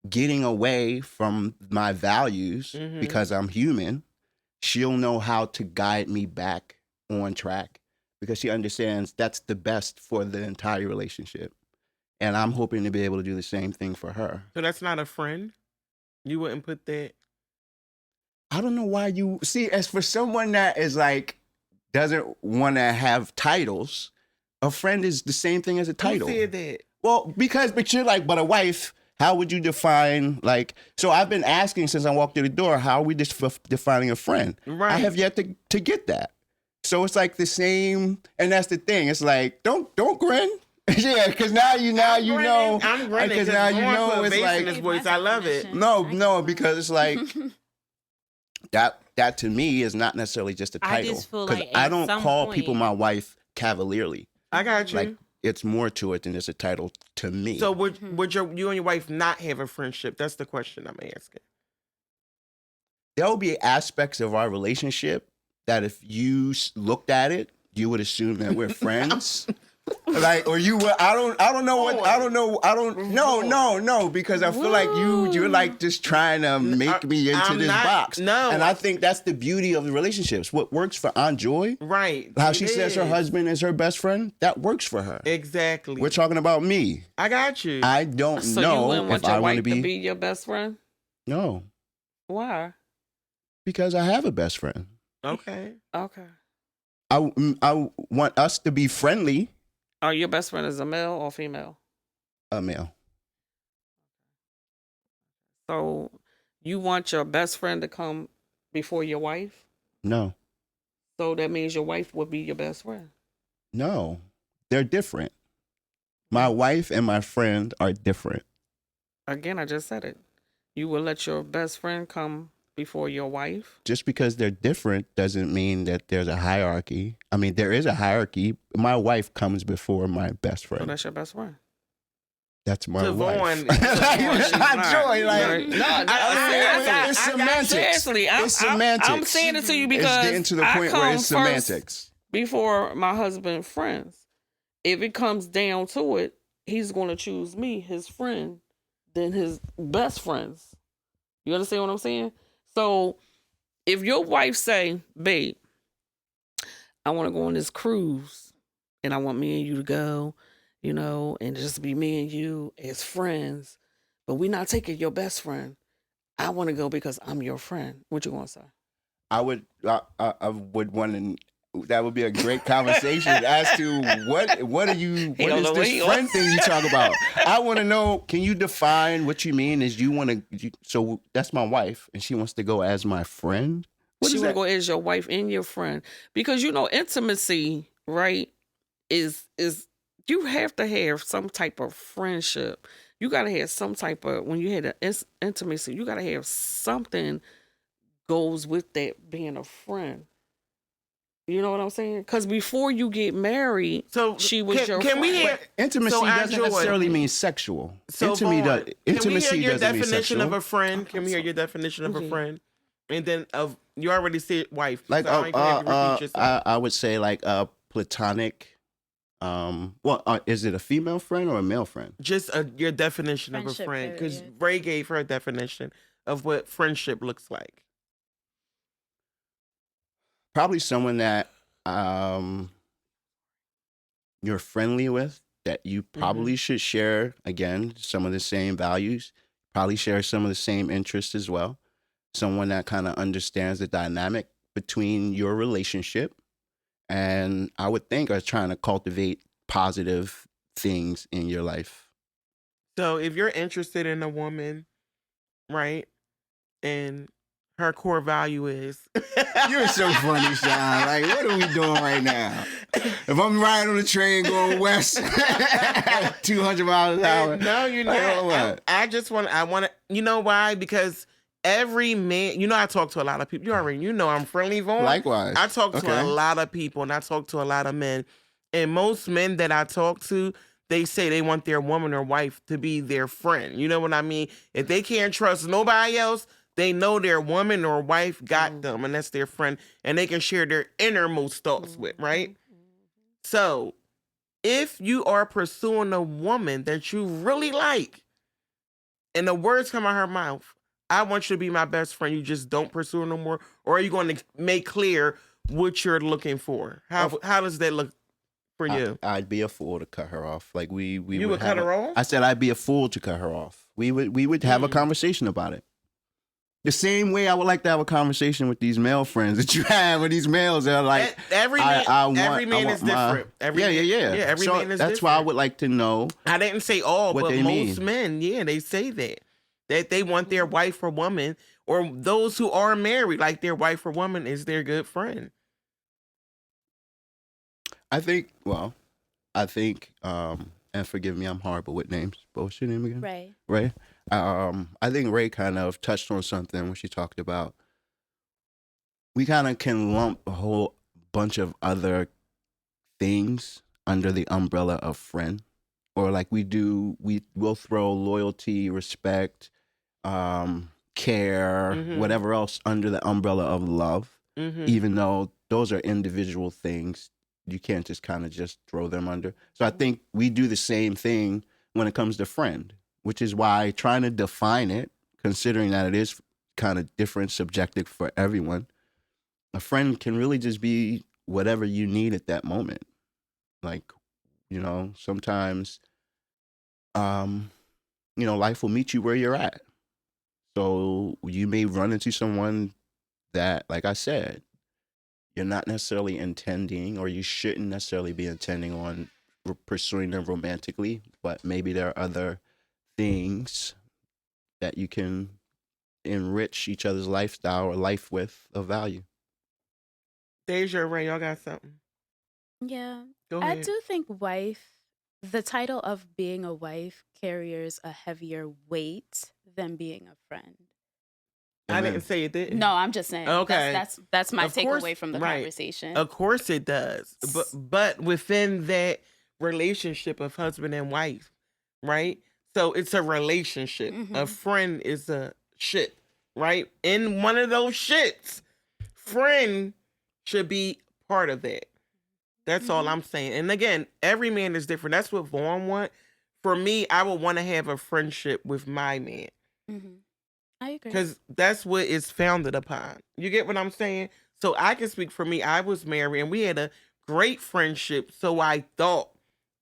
getting away from my values because I'm human, she'll know how to guide me back on track because she understands that's the best for the entire relationship. And I'm hoping to be able to do the same thing for her. So that's not a friend? You wouldn't put that? I don't know why you see, as for someone that is like doesn't want to have titles, a friend is the same thing as a title. Who said that? Well, but you're like, but a wife, how would you define, like, so I've been asking since I walked through the door, how are we defining a friend? Right. I have yet to get that. So it's like the same, and that's the thing. It's like, don't grin. Yeah, because now you know. I'm grinning because now you know it's like, this voice. I love it. No, because it's like, that to me is not necessarily just a I title. just feel Because like I at don't some call point- people my wife cavalierly. I got you. Like, it's more to it than just a title to me. So would you and your wife not have a friendship? That's the question I'm asking. There will be aspects of our relationship that if you looked at it, you would assume that we're friends. Like, or you would, I don't know, because I feel like you're like just trying to make me into I'm this not- box. no. And I think that's the beauty of the relationships. What works for Aunt Joy, Right. how It she says her is. husband is her best friend, that works for her. Exactly. We're talking about me. I got you. I don't So you know wouldn't want if I your want wife to be. your best friend? No, Why? because I have a best friend. Okay. Okay. I want us to be friendly. Are your best friend is a male or female? A male. So you want your best friend to come before your wife? No. So that means your wife would be your best friend. No, they're different. My wife and my friend are different. Again, I just said it. You will let your best friend come before your wife? Just because they're different doesn't mean that there's a hierarchy. I mean, there is a hierarchy. My wife comes before my best So friend. that's your best friend. That's my Devon- wife. Devon is Not not. Joy. Like, Right. No, it's I got- semantics. seriously, it's semantics. I'm saying it to you It's because getting to the I point come where it's first semantics. before my husband's friends. If it comes down to it, he's going to choose me, his friend, than his best friends. You understand what I'm saying? So if your wife say, babe, I want to go on this cruise and I want me and you to go, you know, and just be me and you as friends, but we're not taking your best friend. I want to go because I'm your friend. What you going to say? I would want to. That would be a great conversation as to what are you, what don't is know what he this friend thing you talk about? I want to know, can you define what you mean is you want to, so that's my wife and she wants to go as my friend? What She is want to that? go as your wife and your friend. Because, you know, intimacy, right, is you have to have some type of friendship. You got to have some type of, when you had an intimacy, you got to have something goes with that being a friend. You know what I'm saying? Because before you get married, So she was your can friend. we hear? Intimacy So, doesn't Joy, necessarily mean sexual. So Intimacy Vaughn, can we intimacy hear your doesn't mean definition sexual. of a friend? Can we hear your definition of a Okay. friend? And then of you already said wife. Like so I ain't gonna have you repeat yourself. I would say like a platonic. Is it a female friend or a male friend? Just your definition of a Friendship, friend, because period. Ray gave her a definition of what friendship looks like. Probably someone that you're friendly with, that you probably should share, again, some of the same values, probably share some of the same interests as well. Someone that kind of understands the dynamic between your relationship, and I would think are trying to cultivate positive things in your life. So if you're interested in a woman, right, and her core value is You're so funny, Sean. Like, what are we doing right now? If I'm riding on the train going west, 200 miles an hour. No, you're Like, not. what? I just want. I want to. You know why? Because every man. You know, I talk to a lot of people. You already. You know, I'm friendly, Vaughn. Likewise. I talk to Okay. a lot of people, and I talk to a lot of men. And most men that I talk to, they say they want their woman or wife to be their friend. You know what I mean? If they can't trust nobody else, they know their woman or wife got them, and that's their friend, and they can share their innermost thoughts with, right? So, if you are pursuing a woman that you really like, and the words come out her mouth, I want you to be my best friend. You just don't pursue her no more, or are you going to make clear what you're looking for? How does that look for you? I'd be a fool to cut her off. Like we You would cut her off? I said I'd be a fool to cut her off. We would have a conversation about it. The same way I would like to have a conversation with these male friends that you have with these males. They're like, every man is different. Every man is that's different. why I would like to know. I didn't say all, but most mean. men, they say that they want their wife or woman, or those who are married, like their wife or woman is their good friend. I think, and forgive me, I'm horrible with names. What was your name again? Ray. I think Ray kind of touched on something when she talked about we kind of can lump a whole bunch of other things under the umbrella of friend, or like we'll throw loyalty, respect, care, whatever else under the umbrella of love, even though those are individual things. You can't just kind of just throw them under. So I think we do the same thing when it comes to friend, which is why trying to define it, considering that it is kind of different, subjective for everyone, a friend can really just be whatever you need at that moment. Like, sometimes, life will meet you where you're at. So you may run into someone that, like I said, you're not necessarily intending, or you shouldn't necessarily be intending on pursuing them romantically, but maybe there are other things that you can enrich each other's lifestyle or life with of value. Deja, Ray, y'all got something? Yeah. Go ahead. I do think the title of being a wife carries a heavier weight than being a friend. I didn't say it didn't. No, I'm just saying. Okay. That's my takeaway takeaway from the conversation. Of course it does. But within that relationship of husband and wife, right? So it's a relationship. A friend is a shit, right? In one of those shits, friend should be part of that. That's all I'm saying. And again, every man is different. That's what Vaughn want. For me, I would want to have a friendship with my man. I agree. Because that's what it's founded upon. You get what I'm saying? So I can speak for me. I was married and we had a great friendship. So I thought,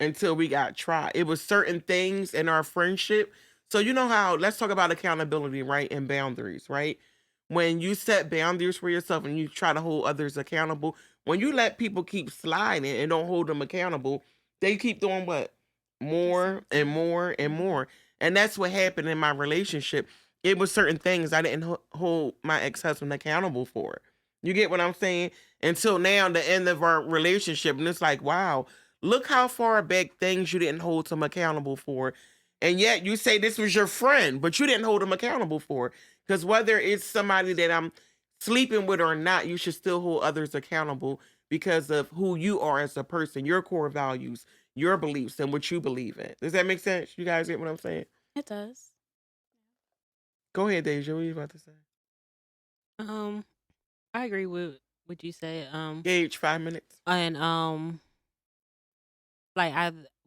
until we got tried. It was certain things in our friendship. So you know how, let's talk about accountability, right? And boundaries, right? When you set boundaries for yourself and you try to hold others accountable, when you let people keep sliding and don't hold them accountable, they keep doing what? More and more and more. And that's what happened in my relationship. It was certain things I didn't hold my ex-husband accountable for. You get what I'm saying? Until now, the end of our relationship. And it's like, wow, look how far back things you didn't hold him accountable for. And yet you say this was your friend, but you didn't hold him accountable for. Because whether it's somebody that I'm sleeping with or not, you should still hold others accountable because of who you are as a person, your core values, your beliefs, and what you believe in. Does that make sense? You guys get what I'm saying? It does. Go ahead, Deja. What are you about to say? I agree with what you said. Gauge 5 minutes. And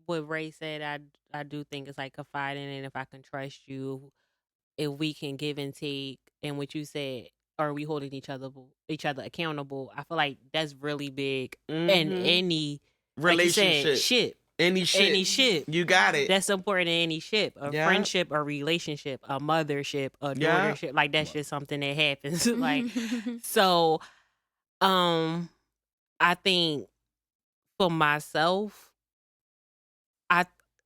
what Ray said, I do think it's like confiding, and if I can trust you, if we can give and take, and what you said, are we holding each other accountable? I feel like that's really big in any relationship. Like you said, Any ship. You got it. That's important in any ship. A friendship, a relationship, a mothership, a daughtership. Like that's just something that happens. Like so I think for myself,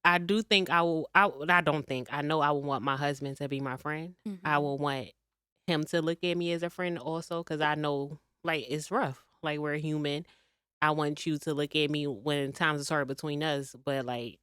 I do think I will I know I would want my husband to be my friend. I will want him to look at me as a friend also, because I know like it's rough. Like we're human. I want you to look at me when times are hard between us, but like,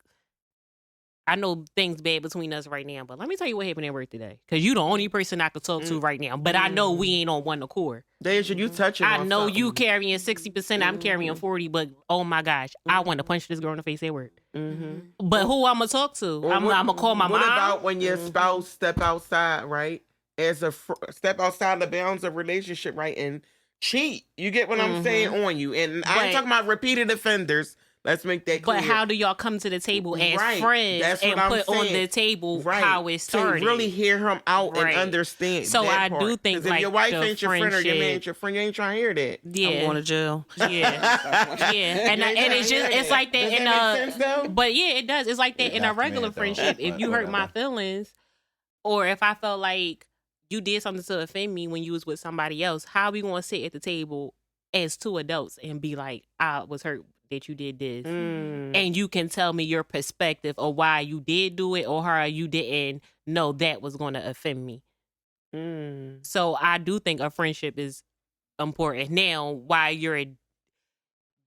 I know things bad between us right now, but let me tell you what happened at work today. Because you the only person I could talk to right now, but I know we ain't on one accord. Deja, you touching on I know something. you carrying 60%, I'm carrying 40, but oh my gosh, I want to punch this girl in the face at work. But who I'm going to talk to? I'm going to call my mom. What about when your spouse step outside, right? As a step outside the bounds of relationship, right? And cheat. You get what I'm saying on you. And I ain't talking about repeated offenders. Let's make that clear. But how do y'all come to the table as Right. friends That's and what I'm put on saying. the table Right. how it started? To really hear him out Right. and understand. So that I part. do think, 'Cause if like, your wife the ain't your friend or your man friendship- ain't your friend, you ain't trying to hear that. Yeah, I'm going to jail. yeah, yeah, and it's just it's like that Does in that make sense, though? but yeah, it does. It's like that in a regular though, friendship. If but you hurt my whatever. feelings, or if I felt like you did something to offend me when you was with somebody else, how we gonna sit at the table as two adults and be like, I was hurt that you did this, and you can tell me your perspective of why you did do it or how you didn't know that was gonna offend me. So I do think a friendship is important. Now, while you're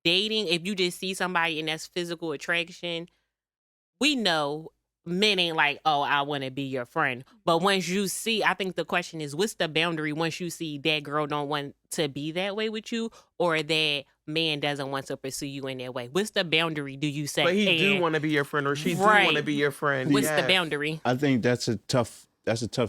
dating, if you just see somebody and that's physical attraction, we know men ain't like, oh, I want to be your friend. But once you see, I think the question is, what's the boundary once you see that girl don't want to be that way with you, or that man doesn't want to pursue you in that way? What's the boundary do you say? But he do want to be your friend, or she do Right. want to be your friend. What's the Yes. boundary? I think that's a tough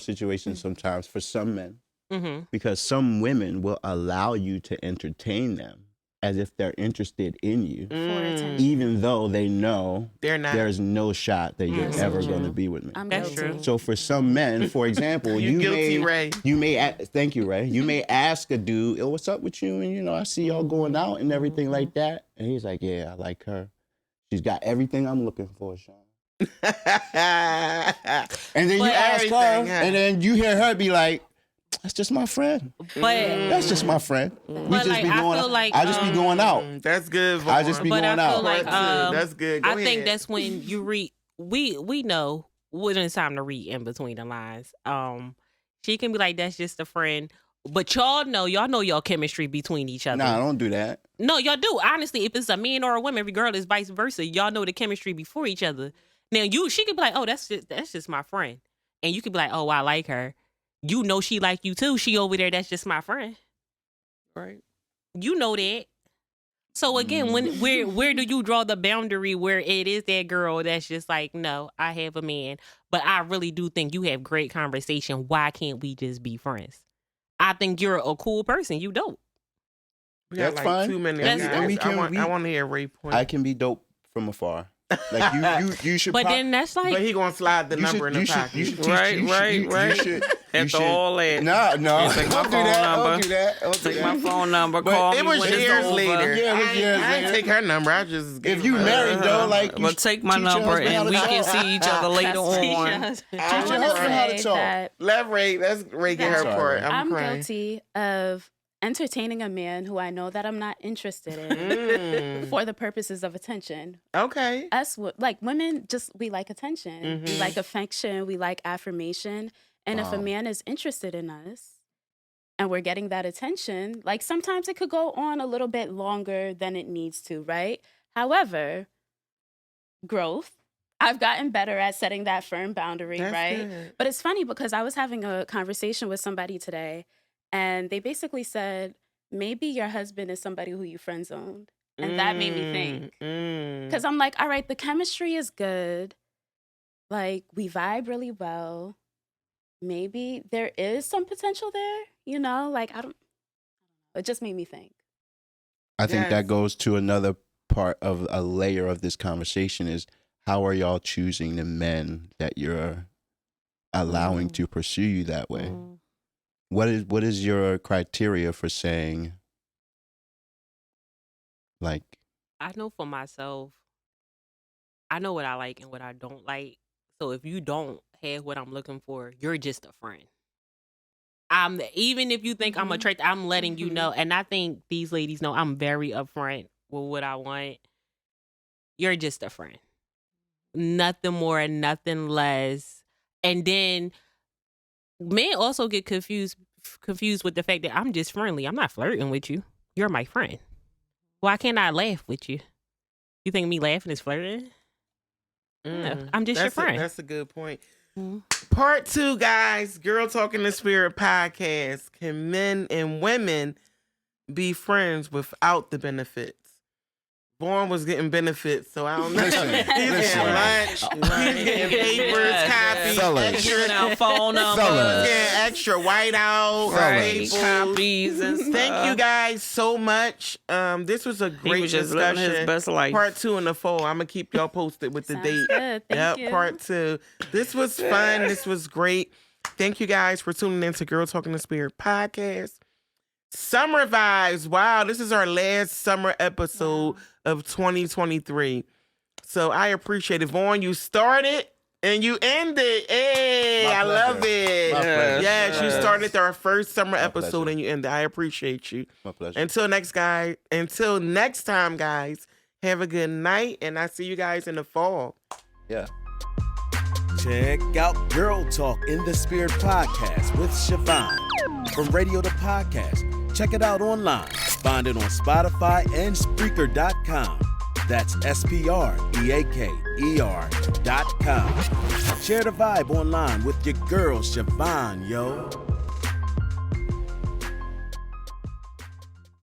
situation sometimes for some men, Mm-hmm. because some women will allow you to entertain them as if they're interested in you, For attention. even though they know They're not. there's no shot that you're ever going to be with me. I'm That's guilty. true. So for some men, for example, You guilty, Ray. thank you, Ray. You may ask a dude, "Oh, what's up with you?" And I see y'all going out and everything like that, and he's like, "Yeah, I like her. She's got everything I'm looking for, Sean." And then you But ask her, everything, huh? and then you hear her be like, "That's just my friend. But That's just my friend. We But, just like, be I going. feel like, I just be going out. That's good. I just be but going I feel out. like That's good. Go I think ahead. that's when you read. We know when it's time to read in between the lines. She can be like, "That's just a friend," but y'all know your chemistry between each other. Nah, don't do that. No, y'all do. Honestly, if it's a man or a woman, regardless, vice versa, y'all know the chemistry before each other. Now she could be like, "Oh, that's just my friend," and you could be like, "Oh, I like her." You know she like you too. She over there. That's just my friend. Right. You know that. So again, where do you draw the boundary where it is that girl that's just like, no, I have a man, but I really do think you have great conversation. Why can't we just be friends? I think you're a cool person. You dope. We got That's like fine. 2 minutes. That's guys. And we can- I want to hear Ray point. I can be dope from afar. Like you should. But then that's like, but he gonna slide the you number in the pocket. You should teach, Right, you should, right, you, right. You should, After all that. No, You take my don't do phone that. number. Don't do that. Don't do Take my that. phone number. But Call It me was when it's years over. later. Yeah, it was years I later. didn't take her number. I just If gave you her- married though, like you But take my teach your number husband how and to we talk. can see each other later on. I your want husband how to to talk. say that Let Ray. Let's Ray get her Sorry, part. Ray. I'm I'm crying. guilty of entertaining a man who I know that I'm not interested in for the purposes of attention. Okay. Like women, we like attention. We Mhm. like affection. We like affirmation. And if a Wow. man is interested in us and we're getting that attention, like sometimes it could go on a little bit longer than it needs to, right? However, growth. I've gotten better at setting that firm boundary, That's right? good. But it's funny because I was having a conversation with somebody today, and they basically said, maybe your husband is somebody who you friend zoned. And that made me think. Because I'm like, all right, the chemistry is good. Like, we vibe really well. Maybe there is some potential there, Like, it just made me think. I think Yes. that goes to another part of a layer of this conversation is how are y'all choosing the men that you're allowing to pursue you that way? Mm. What is your criteria for saying like I know for myself, I know what I like and what I don't like. So if you don't have what I'm looking for, you're just a friend. Even if you think I'm attracted, I'm letting you know. And I think these ladies know I'm very upfront with what I want. You're just a friend. Nothing more, nothing less. And then men also get confused with the fact that I'm just friendly. I'm not flirting with you. You're my friend. Why can't I laugh with you? You think me laughing is flirting? Yeah, I'm just your friend. That's a good point. Mhm. Part 2, guys. Girl Talking the Spirit podcast. Can men and women be friends without the benefits? Vaughn was getting benefits, so I don't know. Listen, He's getting lunch. He's getting papers, copies. Giving out phone numbers. Yeah, extra whiteout. Right. Copies and stuff. Thank you guys so much. This was a great He was just living discussion. his best life. Part 2 in the fall. I'm gonna keep y'all posted with the Sounds date. good. Thank you. Part 2. This was fun. This was great. Thank you guys for tuning in to Girl Talking the Spirit podcast. Summer vibes. Wow, this is our last summer episode of 2023. So I appreciate it. Vaughn, you started and you ended. Hey, I love it. Yes, you started our first summer episode and you ended. I appreciate you. My pleasure. Until next time, guys, have a good night, and I see you guys in the fall. Yeah. Check out Girl Talk in the Spirit podcast with Siobhan. From radio to podcast, check it out online. Find it on Spotify and Spreaker.com. That's SPREAKER.com. Share the vibe online with your girl, Siobhan, yo.